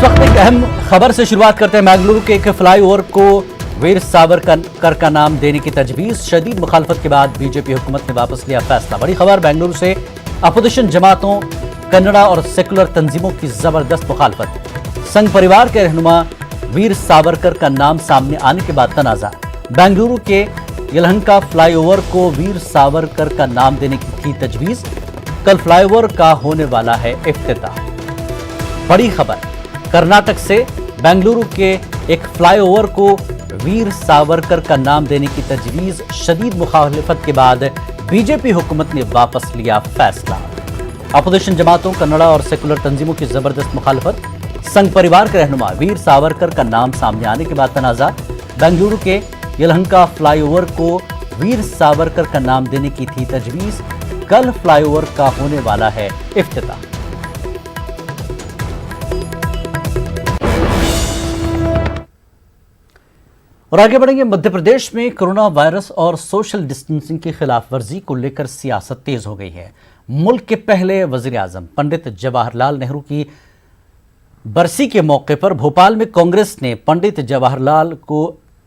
वक्त एक अहम खबर से शुरुआत करते हैं। बेंगलुरु के एक फ्लाईओवर को वीर सावरकर का नाम देने की तजवीज, शदीद मुखालफत के बाद बीजेपी हुकूमत ने वापस लिया फैसला। बड़ी खबर बेंगलुरु से अपोजिशन जमातों, कन्नड़ा और सेकुलर तंजीमों की जबरदस्त मुखालफत। संघ परिवार के रहनुमा वीर सावरकर का नाम सामने आने के बाद तनाजा। बेंगलुरु के यलहंका फ्लाईओवर को वीर सावरकर का नाम देने की थी तजवीज। कल फ्लाईओवर का होने वाला है इफ्तिताह। बड़ी खबर कर्नाटक से, बेंगलुरु के एक फ्लाईओवर को वीर सावरकर का नाम देने की तजवीज, शदीद मुखालिफत के बाद बीजेपी हुकूमत ने वापस लिया फैसला। अपोजिशन जमातों, कन्नड़ा और सेकुलर तंजीमों की जबरदस्त मुखालफत। संघ परिवार के रहनुमा वीर सावरकर का नाम सामने आने के बाद तनाजा। बेंगलुरु के यलहंका फ्लाईओवर को वीर सावरकर का नाम देने की थी तजवीज। कल फ्लाईओवर का होने वाला है इफ्तिताह। और आगे बढ़ेंगे। मध्य प्रदेश में कोरोना वायरस और सोशल डिस्टेंसिंग की खिलाफ वर्जी को लेकर सियासत तेज हो गई है। मुल्क के पहले वजीर आजम पंडित जवाहरलाल नेहरू की बरसी के मौके पर भोपाल में कांग्रेस ने पंडित जवाहरलाल को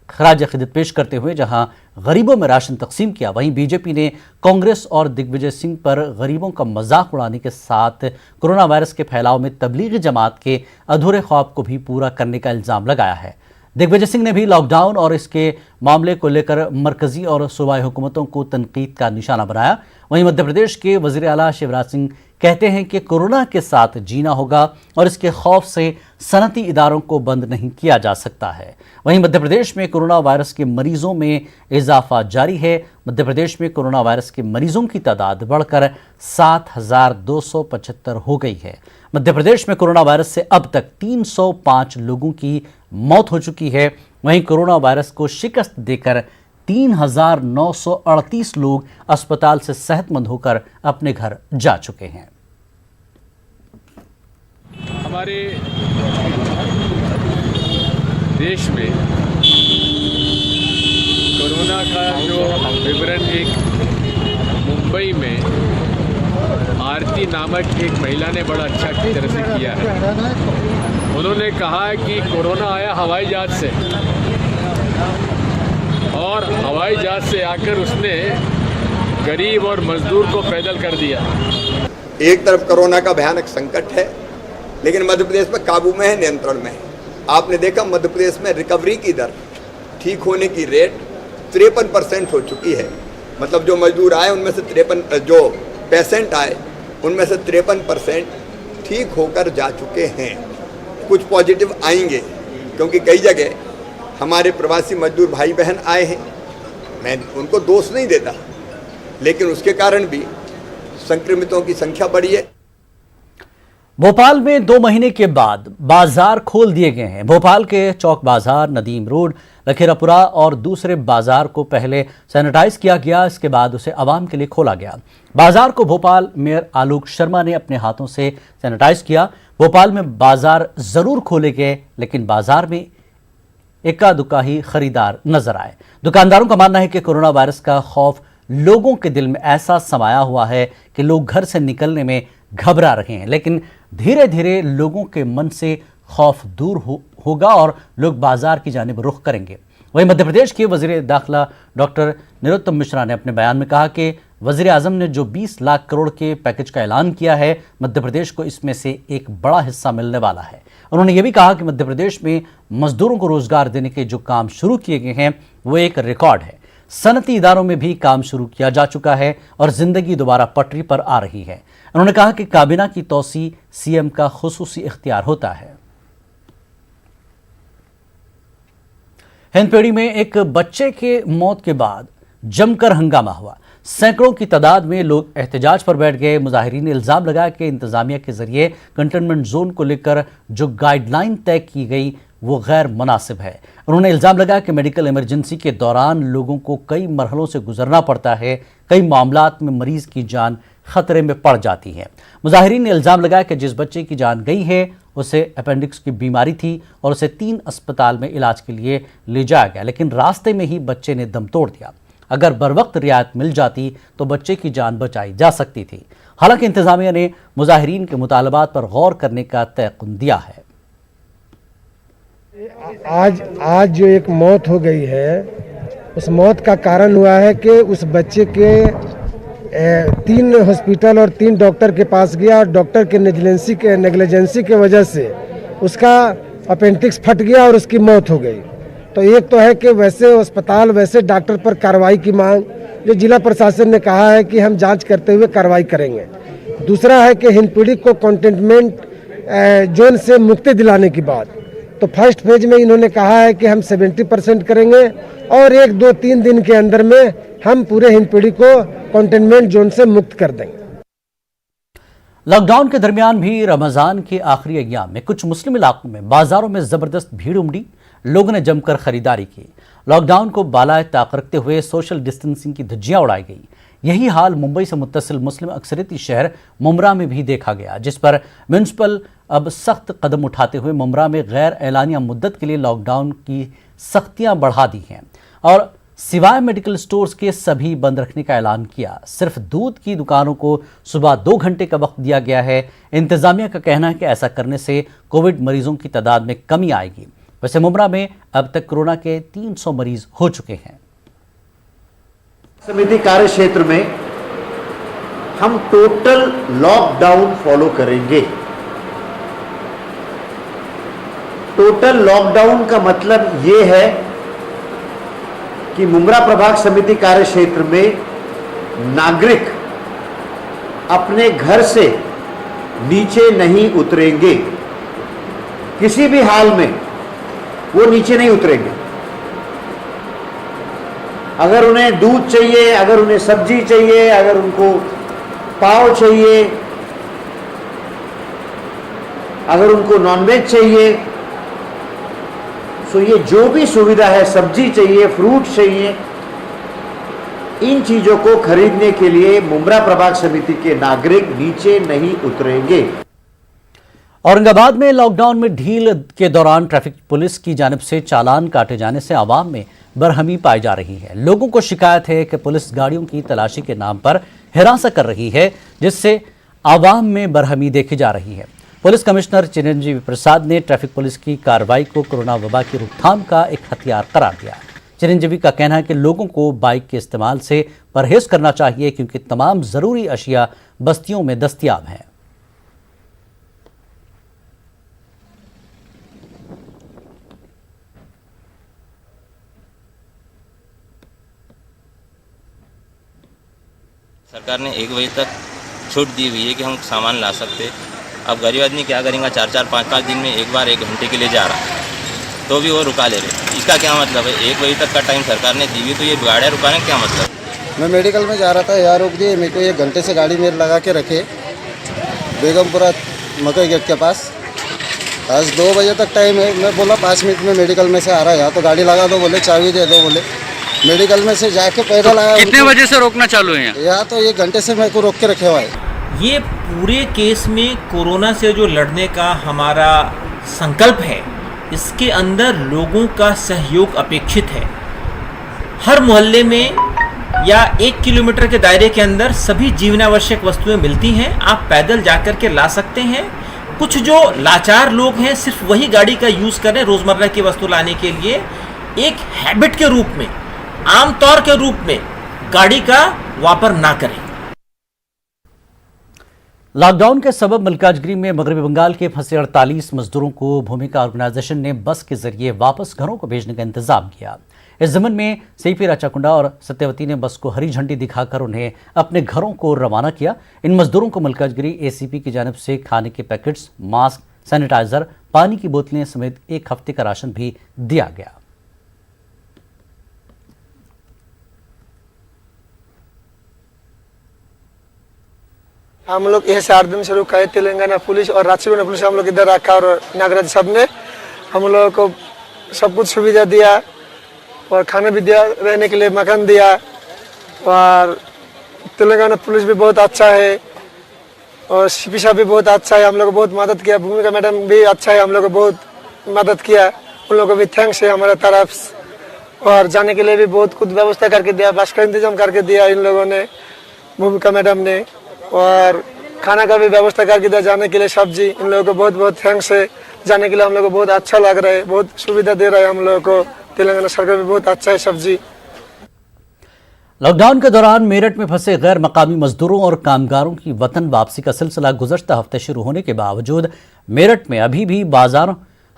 खराज अकीदत पेश करते हुए जहां गरीबों में राशन तकसीम किया, वहीं बीजेपी ने कांग्रेस और दिग्विजय सिंह पर गरीबों का मजाक उड़ाने के साथ कोरोना वायरस के फैलाव में तबलीगी जमात के अधूरे ख्वाब को भी पूरा करने का इल्जाम लगाया है। दिग्विजय सिंह ने भी लॉकडाउन और इसके मामले को लेकर मरकजी और सूबाई हुकूमतों को तनकीद का निशाना बनाया। वहीं मध्य प्रदेश के वजीर आला शिवराज सिंह कहते हैं कि कोरोना के साथ जीना होगा और इसके खौफ से सनती इदारों को बंद नहीं किया जा सकता है। वहीं मध्य प्रदेश में कोरोना वायरस के मरीजों में इजाफा जारी है। मध्य प्रदेश में कोरोना वायरस के मरीजों की तादाद बढ़कर 7,275 हो गई है। मध्य प्रदेश में कोरोना वायरस से अब तक 305 लोगों की मौत हो चुकी है। वहीं कोरोना वायरस को शिकस्त देकर 3,938 लोग अस्पताल से सेहतमंद होकर अपने घर जा चुके हैं। हमारे देश में कोरोना का जो विवरण एक मुंबई में आरती नामक एक महिला ने बड़ा अच्छा तरह से किया है। उन्होंने कहा कि कोरोना आया हवाई जहाज से और हवाई जहाज से आकर उसने गरीब और मजदूर को पैदल कर दिया। एक तरफ कोरोना का भयानक संकट है, लेकिन मध्य प्रदेश में काबू में है, नियंत्रण में है। आपने देखा मध्य प्रदेश में रिकवरी की दर, ठीक होने की रेट 53% हो चुकी है। मतलब जो मजदूर आए उनमें से 53, जो पेशेंट आए उनमें से 53% ठीक होकर जा चुके हैं। कुछ पॉजिटिव आएंगे क्योंकि कई जगह हमारे प्रवासी मजदूर भाई बहन आए हैं। मैं उनको दोष नहीं देता, लेकिन उसके कारण भी संक्रमितों की संख्या बढ़ी है। भोपाल में 2 महीने के बाद बाजार खोल दिए गए हैं। भोपाल के चौक बाजार, नदीम रोड, लखीरापुरा और दूसरे बाजार को पहले सैनिटाइज किया गया, इसके बाद उसे आवाम के लिए खोला गया। बाजार को भोपाल मेयर आलोक शर्मा ने अपने हाथों से सैनिटाइज किया। भोपाल में बाजार जरूर खोले गए, लेकिन बाजार में इक्का दुक्का ही खरीदार नजर आए। दुकानदारों का मानना है कि कोरोना वायरस का खौफ लोगों के दिल में ऐसा समाया हुआ है कि लोग घर से निकलने में घबरा रहे हैं, लेकिन धीरे धीरे लोगों के मन से खौफ दूर होगा और लोग बाजार की जानिब रुख करेंगे। वहीं मध्य प्रदेश के वजीर दाखिला डॉक्टर नरोत्तम मिश्रा ने अपने बयान में कहा कि वजीर आजम ने जो 20 लाख करोड़ के पैकेज का ऐलान किया है, मध्य प्रदेश को इसमें से एक बड़ा हिस्सा मिलने वाला है। उन्होंने ये भी कहा कि मध्य प्रदेश में मजदूरों को रोजगार देने के जो काम शुरू किए गए हैं वो एक रिकॉर्ड है। सनती इदारों में भी काम शुरू किया जा चुका है और जिंदगी दोबारा पटरी पर आ रही है। उन्होंने कहा कि काबीना की तौसी सीएम का खुसूसी इख्तियार होता है। हिंदपीढ़ी में एक बच्चे के मौत के बाद जमकर हंगामा हुआ। सैकड़ों की तादाद में लोग एहतजाज पर बैठ गए। मुजाहिरीन ने इल्जाम लगाया कि इंतजामिया के जरिए कंटेनमेंट जोन को लेकर जो गाइडलाइन तय की गई वो गैर मुनासिब है। उन्होंने इल्जाम लगाया कि मेडिकल इमरजेंसी के दौरान लोगों को कई मरहलों से गुजरना पड़ता है, कई मामलात में मरीज की जान खतरे में पड़ जाती है। मुजाहिरीन ने इल्जाम लगाया कि जिस बच्चे की जान गई है उसे अपेंडिक्स की बीमारी थी और उसे 3 अस्पताल में इलाज के लिए ले जाया गया, लेकिन रास्ते में ही बच्चे ने दम तोड़ दिया। अगर बरवक्त रियायत मिल जाती तो बच्चे की जान बचाई जा सकती थी। हालांकि इंतजामिया ने मुजाहिरीन के मुतालबात पर गौर करने का तयक़ुन दिया है। आज जो एक मौत हो गई है, उस मौत का कारण हुआ है कि उस बच्चे के 3 हॉस्पिटल और 3 डॉक्टर के पास गया और डॉक्टर के नेग्लिजेंसी के वजह से उसका अपेंडिक्स फट गया और उसकी मौत हो गई। तो एक तो है कि वैसे अस्पताल वैसे डॉक्टर पर कार्रवाई की मांग, जो जिला प्रशासन ने कहा है कि हम जांच करते हुए कार्रवाई करेंगे। दूसरा है कि हिंदपीढ़ी को कंटेनमेंट जोन से मुक्ति दिलाने की बात, तो फर्स्ट फेज में इन्होंने कहा है कि हम 70% करेंगे और 1, 2, 3 दिन के अंदर में हम पूरे हिंदपीढ़ी को कंटेनमेंट जोन से मुक्त कर देंगे। लॉकडाउन के दरमियान भी रमजान के आखिरी अय्याम में कुछ मुस्लिम इलाकों में बाजारों में जबरदस्त भीड़ उमड़ी। लोगों ने जमकर खरीदारी की। लॉकडाउन को बालाए ताक रखते हुए सोशल डिस्टेंसिंग की धज्जियां उड़ाई गई। यही हाल मुंबई से मुत्तसिल मुस्लिम अक्सरियती शहर मुमरा में भी देखा गया, जिस पर म्युनिसिपल अब सख्त कदम उठाते हुए मुमरा में गैर एलानिया मुद्दत के लिए लॉकडाउन की सख्तियां बढ़ा दी हैं और सिवाय मेडिकल स्टोर्स के सभी बंद रखने का ऐलान किया। सिर्फ दूध की दुकानों को सुबह 2 घंटे का वक्त दिया गया है। इंतजामिया का कहना है कि ऐसा करने से कोविड मरीजों की तादाद में कमी आएगी। वैसे मुमरा में अब तक कोरोना के 300 मरीज हो चुके हैं। समिति कार्य क्षेत्र में हम टोटल लॉकडाउन फॉलो करेंगे। टोटल लॉकडाउन का मतलब ये है कि मुमरा प्रभाग समिति कार्य क्षेत्र में नागरिक अपने घर से नीचे नहीं उतरेंगे। किसी भी हाल में वो नीचे नहीं उतरेंगे। अगर उन्हें दूध चाहिए, अगर उन्हें सब्जी चाहिए, अगर उनको पाव चाहिए, अगर उनको नॉनवेज चाहिए, तो ये जो भी सुविधा है, सब्जी चाहिए, फ्रूट चाहिए, इन चीजों को खरीदने के लिए मुमरा प्रभाग समिति के नागरिक नीचे नहीं उतरेंगे। औरंगाबाद में लॉकडाउन में ढील के दौरान ट्रैफिक पुलिस की जानिब से चालान काटे जाने से आवाम में बरहमी पाई जा रही है। लोगों को शिकायत है कि पुलिस गाड़ियों की तलाशी के नाम पर हिरासत कर रही है, जिससे आवाम में बरहमी देखी जा रही है। पुलिस कमिश्नर चिरंजीवी प्रसाद ने ट्रैफिक पुलिस की कार्रवाई को कोरोना वबा की रोकथाम का एक हथियार करार दिया। चिरंजीवी का कहना है कि लोगों को बाइक के इस्तेमाल से परहेज करना चाहिए, क्योंकि तमाम जरूरी अशिया बस्तियों में दस्तयाब हैं। सरकार ने 1 बजे तक छूट दी हुई है कि हम सामान ला सकते। अब गरीब आदमी क्या करेंगे, 4-4, 5-5 दिन में एक बार 1 घंटे के लिए जा रहा है, तो भी वो रुका ले रहे। इसका क्या मतलब है? 1 बजे तक का टाइम सरकार ने दी हुई, तो ये गाड़ियाँ रुकाने क्या मतलब? मैं मेडिकल में जा रहा था, यहाँ रोक दिए मेरे को। 1 घंटे से गाड़ी मेरे लगा के रखे बेगमपुरा मकई गेट के पास। आज 2 बजे तक टाइम है। मैं बोला 5 मिनट में मेडिकल में से आ रहा है, यहाँ तो गाड़ी लगा दो बोले, चाबी दे दो बोले। मेडिकल में से जाके पैदल आया। कितने बजे से रोकना चालू है यहाँ? तो 1 घंटे से मेरे को रोक के रखे हुआ है। ये पूरे केस में कोरोना से जो लड़ने का हमारा संकल्प है, इसके अंदर लोगों का सहयोग अपेक्षित है। हर मोहल्ले में या 1 किलोमीटर के दायरे के अंदर सभी जीवनावश्यक वस्तुएं मिलती हैं। आप पैदल जाकर के ला सकते हैं। कुछ जो लाचार लोग हैं सिर्फ वही गाड़ी का यूज़ करें रोज़मर्रा की वस्तु लाने के लिए। एक हैबिट के रूप में, आमतौर के रूप में गाड़ी का वापर ना करें। लॉकडाउन के सबब मल्काजगिरी में मगरबी बंगाल के फंसे 48 मजदूरों को भूमिका ऑर्गेनाइजेशन ने बस के जरिए वापस घरों को भेजने का इंतजाम किया। इस ज़मन में सीपी राचाकुंडा और सत्यवती ने बस को हरी झंडी दिखाकर उन्हें अपने घरों को रवाना किया। इन मजदूरों को मल्काजगिरी एसीपी की जानिब से खाने के पैकेट्स, मास्क, सैनिटाइजर, पानी की बोतलें समेत 1 हफ्ते का राशन भी दिया गया। हम लोग यह से 8 दिन से रुका है। तेलंगाना पुलिस और राज्य पुलिस हम लोग इधर रखा और नागराज सब ने हम लोगों को सब कुछ सुविधा दिया और खाना भी दिया, रहने के लिए मकान दिया। और तेलंगाना पुलिस भी बहुत अच्छा है और सीपी साहब भी बहुत अच्छा है, हम लोग को बहुत मदद किया। भूमिका मैडम भी अच्छा है, हम लोग को बहुत मदद किया। उन लोगों को भी थैंक्स है हमारे तरफ। और जाने के लिए भी बहुत कुछ व्यवस्था करके दिया, बस का इंतजाम करके दिया इन लोगों ने, भूमिका मैडम ने। और खाना का भी व्यवस्था करके दिया, जाने के लिए सब्जी। इन लोगों को बहुत बहुत थैंक्स है। जाने के लिए हम लोग को बहुत अच्छा लग रहा है, बहुत सुविधा दे रहा है हम लोग को। तेलंगाना सरकार भी बहुत अच्छा है सब्जी। लॉकडाउन के दौरान मेरठ में फंसे गैर मकामी मजदूरों और कामगारों की वतन वापसी का सिलसिला गुज़श्ता हफ्ते शुरू होने के बावजूद मेरठ में अभी भी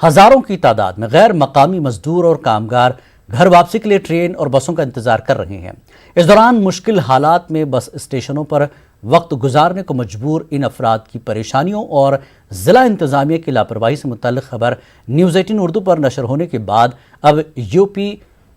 हज़ारों की तादाद में गैर मकामी मजदूर और कामगार घर वापसी के लिए ट्रेन और बसों का इंतजार कर रहे हैं। इस दौरान मुश्किल हालात में बस स्टेशनों पर वक्त गुजारने को मजबूर इन अफराद की परेशानियों और ज़िला इंतज़ामिया की लापरवाही से मुतल्लिक़ खबर न्यूज़ 18 उर्दू पर नशर होने के बाद अब यूपी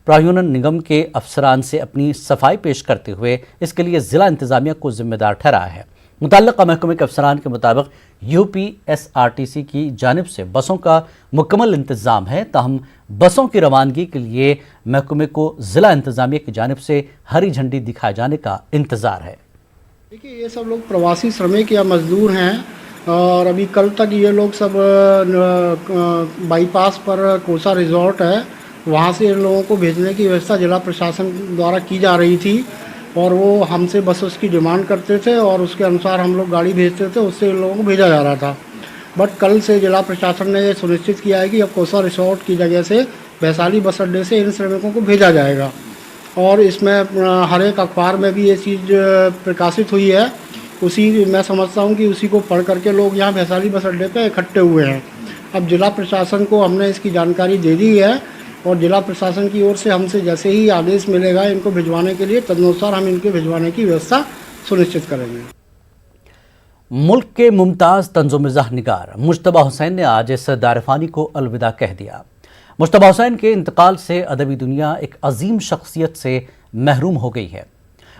प्रायुनन निगम के अफसरान से अपनी सफाई पेश करते हुए इसके लिए ज़िला इंतज़ामिया को जिम्मेदार ठहराया है। मुतल्लिक़ा महकमे के अफसरान के मुताबिक UPSRTC की जानिब से बसों का मुकम्मल इंतज़ाम है, ताहम बसों की रवानगी के लिए महकमे को ज़िला इंतज़ामिया की जानिब से हरी झंडी दिखाए जाने का इंतज़ार है। देखिए, ये सब लोग प्रवासी श्रमिक या मजदूर हैं और अभी कल तक ये लोग सब बाईपास पर कोसा रिजॉर्ट है, वहाँ से इन लोगों को भेजने की व्यवस्था जिला प्रशासन द्वारा की जा रही थी और वो हमसे बसेस की डिमांड करते थे और उसके अनुसार हम लोग गाड़ी भेजते थे, उससे इन लोगों को भेजा जा रहा था। बट कल से जिला प्रशासन ने ये सुनिश्चित किया है कि अब कोसा रिसोर्ट की जगह से वैशाली बस अड्डे से इन श्रमिकों को भेजा जाएगा और इसमें हर एक अखबार में भी ये चीज़ प्रकाशित हुई है। उसी मैं समझता हूँ कि उसी को पढ़ करके लोग यहाँ वैशाली बस अड्डे पे इकट्ठे हुए हैं। अब जिला प्रशासन को हमने इसकी जानकारी दे दी है और जिला प्रशासन की ओर से हमसे जैसे ही आदेश मिलेगा इनको भिजवाने के लिए, तदनुसार हम इनके भिजवाने की व्यवस्था सुनिश्चित करेंगे। मुल्क के मुमताज़ तंज़ो-मिज़ाह निगार मुज्तबा हुसैन ने आज इस दारफ़ानी को अलविदा कह दिया। मुज्तबा हुसैन के इंतकाल से अदबी दुनिया एक अजीम शख्सियत से महरूम हो गई है।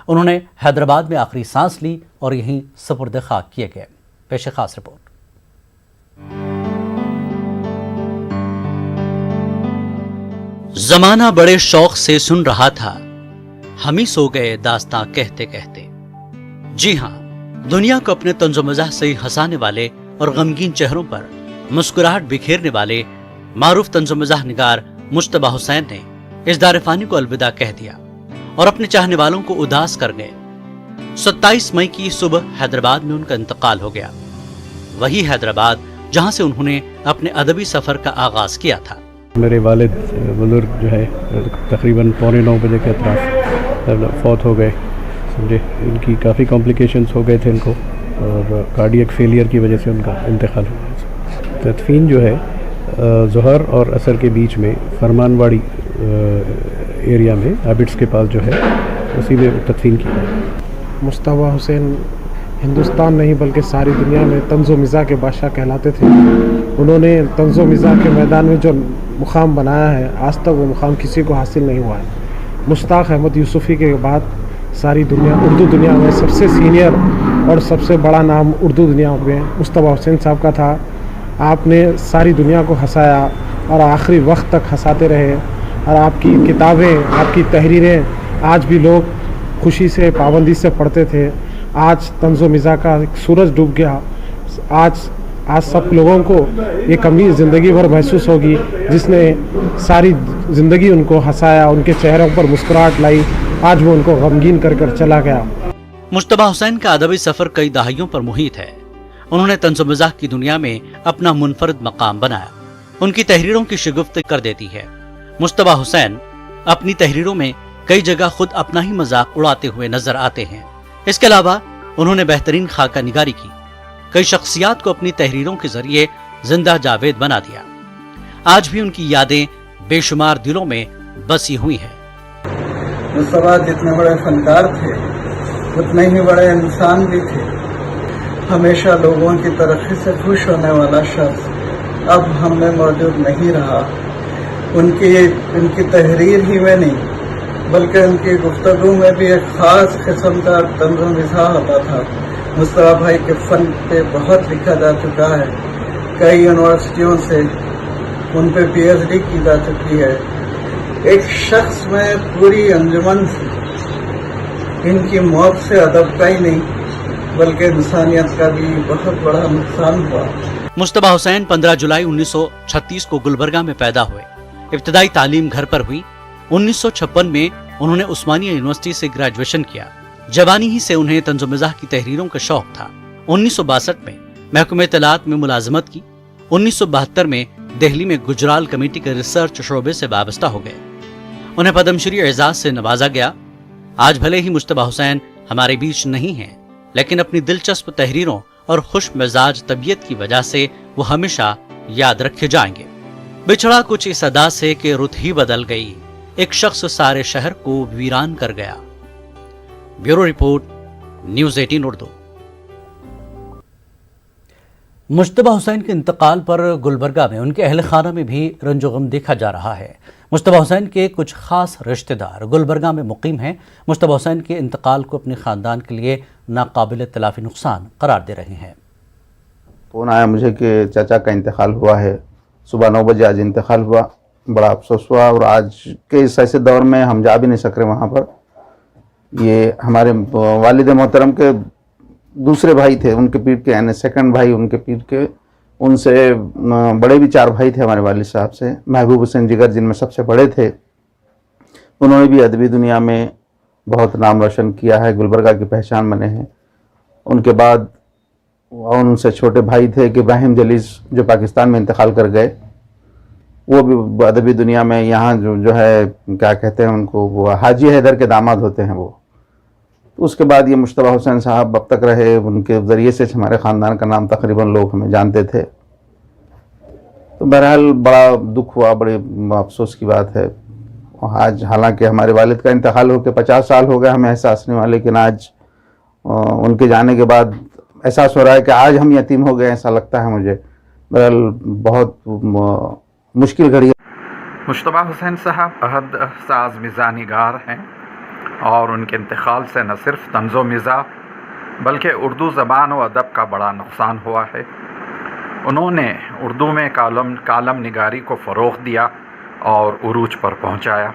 उन्होंने हैदराबाद में आखिरी सांस ली और यहीं सपुर्द खाक किए गए। पेश खास रिपोर्ट। जमाना बड़े शौक से सुन रहा था, हम ही सो गए दास्तां कहते कहते। जी हां, दुनिया को अपने तंज़ो-मज़ाह से हंसाने वाले और गमगीन चेहरों पर मुस्कुराहट बिखेरने वाले मारूफ तंज़ो-मज़ाह निगार मुज्तबा हुसैन ने इस दारफ़ानी को अलविदा कह दिया और अपने चाहने वालों को उदास कर गए। 27 मई की सुबह हैदराबाद में उनका इंतकाल हो गया। वही हैदराबाद जहां से उन्होंने अपने अदबी सफर का आगाज किया था। मेरे वालिद बुजुर्ग जो है तकरीबन 8:45 बजे के अतराफ फौत हो गए। समझे, इनकी काफ़ी कॉम्प्लिकेशंस हो गए थे इनको और कार्डियक फेलियर की वजह से उनका इंतकाल हुआ। तदफीन जो है ज़ोहर और असर के बीच में फरमानवाड़ी एरिया में आबिड्स के पास जो है उसी में तदफीन की है। मुज्तबा हुसैन हिंदुस्तान नहीं बल्कि सारी दुनिया में तंज़ो-मिज़ाह के बादशाह कहलाते थे। उन्होंने तंज़ो-मिज़ाह के मैदान में जो मुकाम बनाया है, आज तक वो मुकाम किसी को हासिल नहीं हुआ है। मुश्ताक अहमद यूसुफ़ी के बाद सारी दुनिया, उर्दू दुनिया में सबसे सीनियर और सबसे बड़ा नाम उर्दू दुनिया में मुज्तबा हुसैन साहब का था। आपने सारी दुनिया को हंसाया और आखिरी वक्त तक हंसाते रहे और आपकी किताबें, आपकी तहरीरें आज भी लोग खुशी से, पाबंदी से पढ़ते थे। आज तंज़ो-मिज़ाह का एक सूरज डूब गया। आज सब लोगों को ये कमी ज़िंदगी भर महसूस होगी जिसने सारी ज़िंदगी उनको हंसाया, उनके चेहरों पर मुस्कुराहट लाई। आज वो उनको गमगीन कर चला गया। मुज्तबा हुसैन का अदबी सफ़र कई दहाइयों पर मुहित है। उन्होंने तंज़ो-मिज़ाह की दुनिया में अपना मुनफरद मकाम बनाया। उनकी तहरीरों की शिगुफ्त कर देती है। मुज्तबा हुसैन अपनी तहरीरों में कई जगह खुद अपना ही मजाक उड़ाते हुए नजर आते हैं। इसके अलावा उन्होंने बेहतरीन खाका निगारी की, कई शख्सियात को अपनी तहरीरों के जरिए जिंदा जावेद बना दिया। आज भी उनकी यादें बेशुमार दिलों में बसी हुई है। मुज्तबा जितने बड़े फनकार थे उतने ही बड़े इंसान भी थे। हमेशा लोगों की तरक्की से खुश होने वाला शख्स अब हमें मौजूद नहीं रहा। उनकी तहरीर ही में नहीं बल्कि उनकी गुफ्तगू में भी एक ख़ास किस्म का तंज़ो-मिज़ाह होता था। मुज्तबा भाई के फ़न पे बहुत लिखा जा चुका है। कई यूनिवर्सिटियों से उन पे PhD की जा चुकी है। एक शख्स में पूरी अंजुमन थी। इनकी मौत से अदब का ही नहीं बल्कि इंसानियत का भी बहुत बड़ा नुकसान हुआ। मुज्तबा हुसैन 15 जुलाई 1936 को गुलबर्गा में पैदा हुए। इब्तदाई तालीम घर पर हुई। 1956 में उन्होंने उस्मानिया यूनिवर्सिटी से ग्रेजुएशन किया। जवानी ही से उन्हें तंज़ो-मिज़ाह की तहरीरों का शौक था। 1962 में महकमे इत्तलात में मुलाजमत की 1972 में दिल्ली में गुजराल कमेटी के रिसर्च शोबे से वाबस्ता हो गए। उन्हें पद्मश्री एजाज से नवाजा गया। आज भले ही मुश्तबा हुसैन हमारे बीच नहीं हैं, लेकिन अपनी दिलचस्प तहरीरों और खुश मिजाज तबीयत की वजह से वो हमेशा याद रखे जाएंगे। बिछड़ा कुछ इस अदा से कि रुत ही बदल गई, एक शख्स सारे शहर को वीरान कर गया। Bureau report, news 18 Urdu. Mushtaba Hussain के इंतकाल पर गुलबर्गा में उनके अहल खाना में भी रंजो गम देखा जा रहा है। मुश्तबा हुसैन के कुछ खास रिश्तेदार गुलबर्गा में मुकीम हैं। मुश्तबा हुसैन के इंतकाल को अपने ख़ानदान के लिए नाकाबिल तलाफ़ी नुकसान करार दे रहे हैं। फ़ोन आया मुझे कि चाचा का इंतकाल हुआ है। सुबह 9 बजे आज इंतकाल हुआ। बड़ा अफसोस हुआ और आज के इस ऐसे दौर में हम जा भी नहीं सक रहे वहाँ पर। ये हमारे वालिद मोहतरम के दूसरे भाई थे, उनके पीर के, यानी सेकंड भाई उनके पीर के, उनसे बड़े भी 4 भाई थे हमारे वालिद साहब से। महबूब हुसैन जिगर जिनमें सबसे बड़े थे, उन्होंने भी अदबी दुनिया में बहुत नाम रोशन किया है, गुलबर्गा की पहचान बने हैं। उनके बाद उनसे छोटे भाई थे कि इब्राहिम जलीस जो पाकिस्तान में इंतकाल कर गए, वो भी अदबी दुनिया में यहाँ जो है क्या कहते हैं उनको, वो हाजी हैदर के दामाद होते हैं वो। तो उसके बाद ये मुश्तबा हुसैन साहब अब तक रहे, उनके ज़रिए से हमारे ख़ानदान का नाम तकरीबन लोग हमें जानते थे। तो बहरहाल बड़ा दुख हुआ, बड़े अफसोस की बात है। आज हालांकि हमारे वालिद का इंतकाल होकर 50 साल हो गए हमें एहसास नहीं हुआ, लेकिन आज उनके जाने के बाद एहसास हो रहा है कि आज हम यतीम हो गए, ऐसा लगता है मुझे। बहरहाल बहुत मुश्किल घड़ी। मुश्तबा हुसैन साहब अहद साज मिज़ा निगार हैं और उनके इंतकाल से न सिर्फ तंज़ो मिज़ा बल्कि उर्दू ज़बान व अदब का बड़ा नुकसान हुआ है। उन्होंने उर्दू में कालम निगारी को फ़रोग़ दिया और उरूज पर पहुँचाया।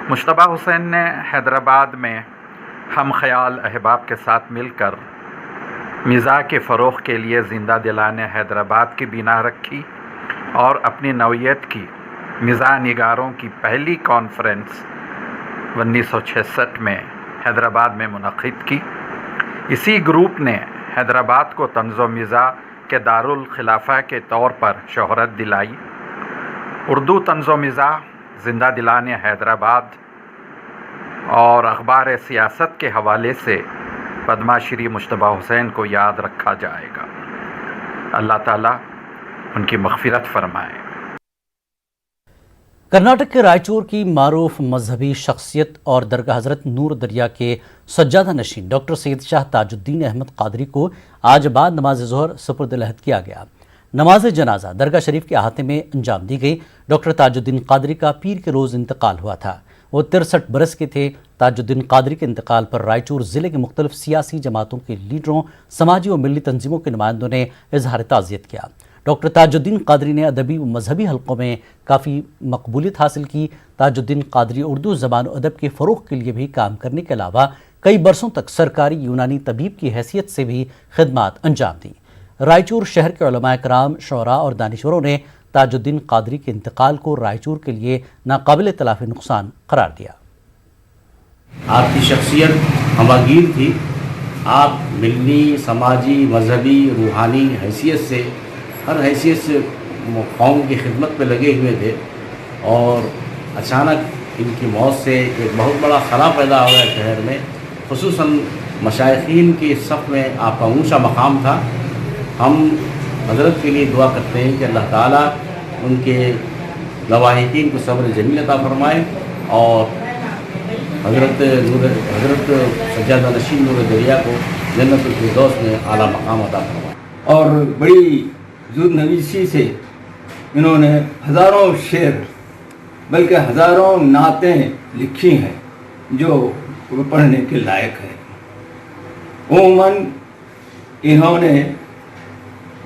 मुश्तबा हुसैन ने हैदराबाद में हम ख़याल अहबाब के साथ मिलकर मिज़ा के फ़रोग़ के लिए ज़िंदा दिलाने हैदराबाद की बिना रखी और अपनी नौयत की मिज़ा निगारों की पहली कॉन्फ्रेंस 1966 में हैदराबाद में मुनक़िद की। इसी ग्रुप ने हैदराबाद को तंज़ो मिज़ा के दारुल खिलाफा के तौर पर शोहरत दिलाई। उर्दू तंज़ो मिज़ा ज़िंदा दिलाने हैदराबाद और अखबार सियासत के हवाले से पद्माश्री मुश्तबा हुसैन को याद रखा जाएगा। अल्लाह ताला उनकी मग़फ़िरत फरमाए। कर्नाटक के रायचूर की मारूफ मजहबी शख्सियत और दरगाह हज़रत नूर दरिया के सज्जादा नशीन डॉक्टर सैयद शाह ताजुद्दीन अहमद कादरी को आज बाद नमाज ज़ोहर सुपुर्द-ए-लहद किया गया। नमाज जनाजा दरगाह शरीफ के अहाते में अंजाम दी गई। डॉक्टर ताजुद्दीन कादरी का पीर के रोज़ इंतकाल हुआ था। वो 63 बरस के थे। ताजुद्दीन कादरी के इंतकाल पर रायचूर ज़िले के मुख्तलिफ सियासी जमातों के लीडरों, समाजी और मिली तंजीमों के नुमाइंदों ने इजहार ताज़ियत किया। डॉक्टर ताजुद्दीन कादरी ने अदबी व मजहबी हलकों में काफ़ी मकबूलियत हासिल की। ताजुद्दीन कादरी उर्दू ज़बान और अदब के फ़रोग़ के लिए भी काम करने के अलावा कई बरसों तक सरकारी यूनानी तबीब की हैसियत से भी खिदमात अंजाम दी। रायचूर शहर के उलमाए कराम, शोरा और दानिशवरों ने ताजुद्दीन कादरी के इंतकाल को रायचूर के लिए नाकाबिल तलाफ़ी नुकसान करार दिया। आपकी शख्सियत हमागीर थी। आप मिलनी, समाजी, मजहबी, रूहानी हैसियत से, हर हैसियत से कौम की खिदमत में लगे हुए थे और अचानक इनकी मौत से एक बहुत बड़ा खला पैदा हो गया शहर में। खुसूसन मशाइखीन के सफ़ में आपका ऊंचा मकाम था। हम हज़रत के लिए दुआ करते हैं कि अल्लाह ताला उनके लवाहिकीन को सब्र जमील अता फरमाए और हज़रत सज्जादा नशीन नूर दरिया को जन्नतुल फिरदौस में आला मकाम अता फरमाए। और बड़ी जुज़नवीसी से इन्होंने हज़ारों शेर बल्कि हज़ारों नातें लिखी हैं जो पढ़ने के लायक है। उमूमन इन्होंने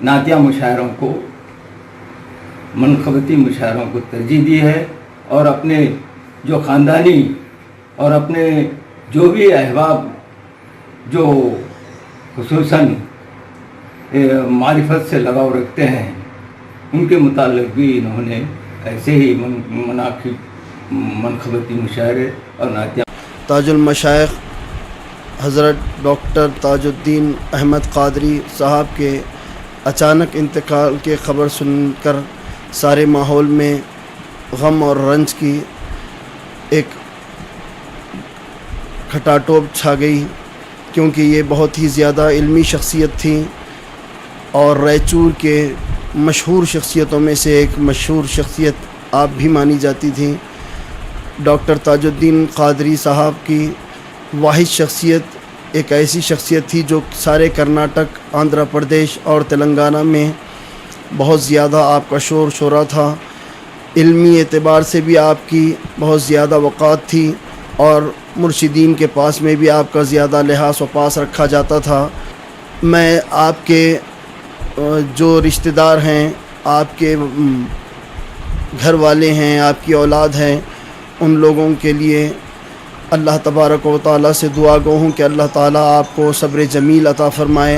नातिया मुशायरों को, मनक़बती मुशायरों को तरजीह दी है और अपने जो ख़ानदानी और अपने जो भी अहबाब जो खुसूसन मारिफत से लगाव रखते हैं उनके मुताल्लिक़ भी इन्होंने ऐसे ही मनक़बती मुशायरे और नातिया। ताजुल मशाइख़ हज़रत डॉक्टर ताजुद्दीन अहमद कादरी साहब के अचानक इंतकाल की खबर सुनकर सारे माहौल में गम और रंज की एक खटाटोप छा गई, क्योंकि ये बहुत ही ज़्यादा इल्मी शख्सियत थी और रायचूर के मशहूर शख्सियतों में से एक मशहूर शख्सियत आप भी मानी जाती थी। डॉक्टर ताजुद्दीन क़ादरी साहब की वाहिद शख्सियत एक ऐसी शख्सियत थी जो सारे कर्नाटक, आंध्र प्रदेश और तेलंगाना में बहुत ज़्यादा आपका शोर शोरा था। इल्मी एतबार से भी आपकी बहुत ज़्यादा वक़ात थी और मुर्शिदीन के पास में भी आपका ज़्यादा लिहाज व पास रखा जाता था। मैं आपके जो रिश्तेदार हैं, आपके घर वाले हैं, आपकी औलाद हैं, उन लोगों के लिए अल्लाह तबारक व तआला से दुआ गो हूँ कि अल्लाह ताला आपको सब्र जमील अता फरमाए।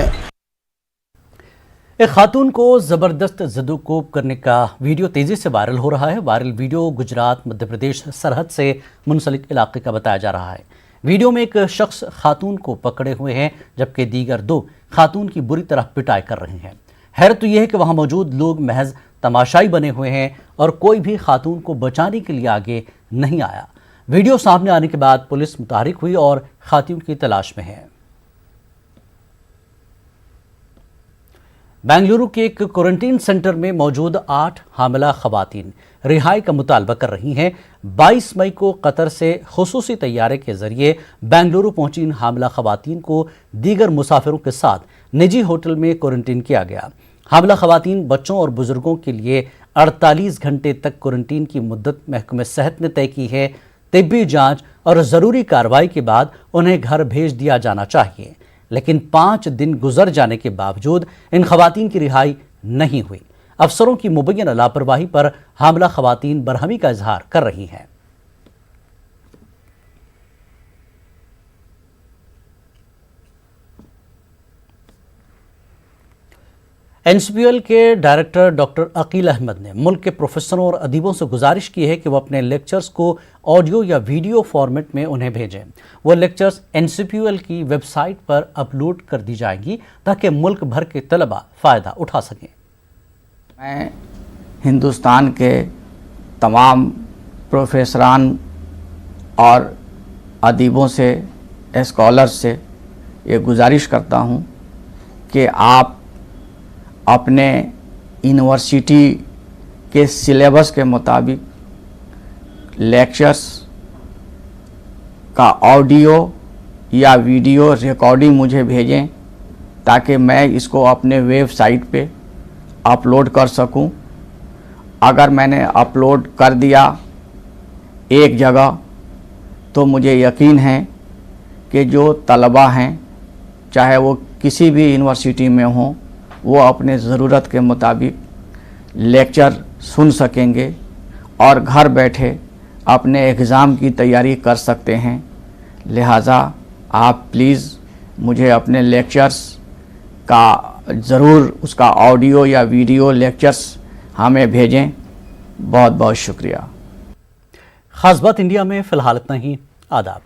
एक खातून को ज़बरदस्त ज़दोकोब करने का वीडियो तेज़ी से वायरल हो रहा है। वायरल वीडियो गुजरात मध्य प्रदेश सरहद से मुंसलिक इलाके का बताया जा रहा है। वीडियो में एक शख्स खातून को पकड़े हुए हैं, जबकि दीगर दो खातून की बुरी तरह पिटाई कर रहे हैं। हैरत तो यह है कि वहाँ मौजूद लोग महज तमाशाई बने हुए हैं और कोई भी खातून को बचाने के लिए आगे नहीं आया। वीडियो सामने आने के बाद पुलिस मुतहरिक हुई और खातून की तलाश में है। बेंगलुरु के एक क्वारंटीन सेंटर में मौजूद 8 हामिला खवातीन रिहाई का मुतालबा कर रही हैं। 22 मई को कतर से खुसूसी तैयारे के जरिए बेंगलुरु पहुंची इन हामिला खवातीन को दीगर मुसाफिरों के साथ निजी होटल में क्वारंटीन किया गया। हामिला खवातीन बच्चों और बुजुर्गों के लिए 48 घंटे तक क्वारंटीन की मुद्दत महकमे सेहत ने तय की है। तिब्बी जांच और ज़रूरी कार्रवाई के बाद उन्हें घर भेज दिया जाना चाहिए, लेकिन 5 दिन गुजर जाने के बावजूद इन खवातीन की रिहाई नहीं हुई। अफसरों की मुबैना लापरवाही पर हामिला खवातीन बरहमी का इजहार कर रही हैं। एनसीपीएल के डायरेक्टर डॉक्टर अकील अहमद ने मुल्क के प्रोफेसरों और अदीबों से गुजारिश की है कि वो अपने लेक्चर्स को ऑडियो या वीडियो फॉर्मेट में उन्हें भेजें। वो लेक्चर्स एनसीपीएल की वेबसाइट पर अपलोड कर दी जाएंगी ताकि मुल्क भर के तलबा फ़ायदा उठा सकें। मैं हिंदुस्तान के तमाम प्रोफेसरान और अदीबों से, स्कॉलर्स से ये गुजारिश करता हूँ कि आप अपने यूनिवर्सिटी के सिलेबस के मुताबिक लेक्चर्स का ऑडियो या वीडियो रिकॉर्डिंग मुझे भेजें ताकि मैं इसको अपने वेबसाइट पे अपलोड कर सकूं। अगर मैंने अपलोड कर दिया एक जगह तो मुझे यकीन है कि जो तलबा हैं, चाहे वो किसी भी यूनिवर्सिटी में हों, वो अपने ज़रूरत के मुताबिक लेक्चर सुन सकेंगे और घर बैठे अपने एग्ज़ाम की तैयारी कर सकते हैं। लिहाजा आप प्लीज़ मुझे अपने लेक्चर्स का ज़रूर उसका ऑडियो या वीडियो लेक्चर्स हमें भेजें। बहुत बहुत शुक्रिया। खास बात इंडिया में फ़िलहाल इतना ही। आदाब।